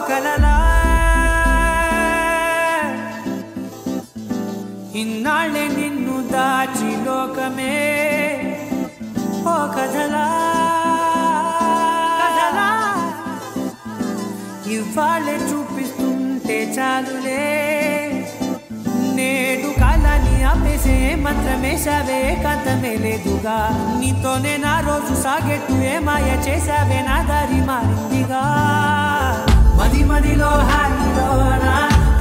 కలలా ఇన్నాళ్ళే నిన్ను దాచి లోకమే ఓ కథలా ఇవాళ్ళే చూపిస్తుంటే చాలులే నేడు కాలాన్ని ఆపేసే మంత్రమేశావే కాంతమే లేదుగా నీతోనే నా రోజు సాగెట్టు ఏ మాయ చేశావే నా దారి మారిందిగా మది మదిలో హాయిలోనా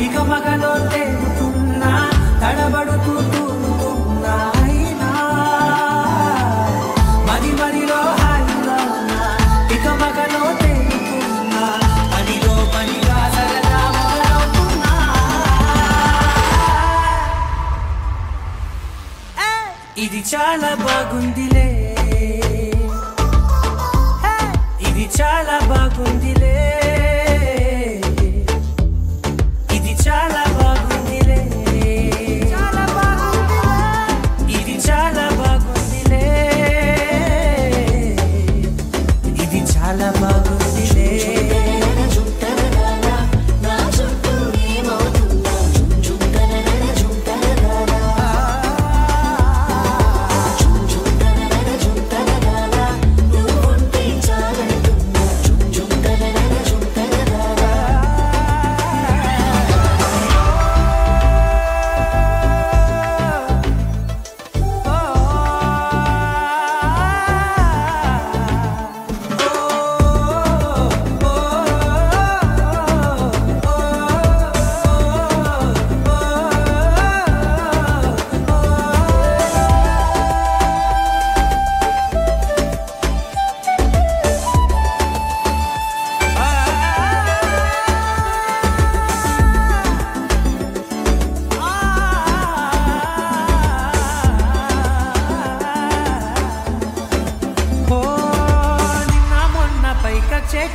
ఇక మగలో తేలుతున్నా తడబడుతూ తూలుతున్నా అయినా మది మదిలో హాయిలోనా ఇక మగలో తేలుతున్నా పనిలో పనిగా సరదా మొదలవుతున్నా ఇది చాలా బాగుందిలే ఇది చాలా బాగుందిలే ఇది చాలా బాగుందిలే చాలా బాగుందిలే ఇది చాలా బాగుందిలే ఇది చాలా బాగుందిలే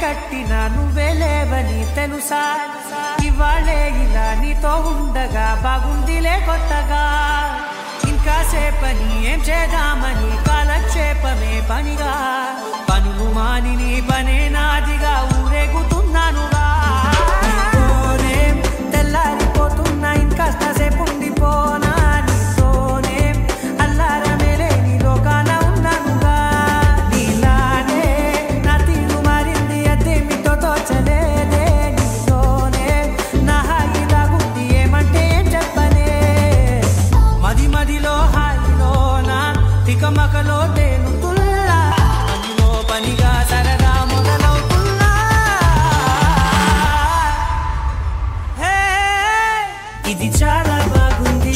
కట్టినా నువ్వే లేవని తెలుసా ఇవాళే ఇలా నీతో ఉండగా బాగుందిలే కొత్తగా ఇంకాసేపని ఏం చేద్దామని కాలక్షేపమే పనిగా పనులు మాని నీ పనే నాదిగా ఊరేగుతున్నానుగా తెల్లారిపోతున్నా ఇంకాస్త సేపు ఉండిపోనా నీతోనే అల్లారమే లేని లోకాన ఉన్నానుగా నీలానే నా తీరు మారింది అదేమిటో తోచలేదే నీతోనే నా హాయిలాగుంది ఏమంటే ఏం చెప్పనే మది మదిలో హాయిలోనా తికమకలో తేలుతున్నా పనిలో పనిగా సరదా మొదలవుతున్నా ఇది చాలా బాగుంది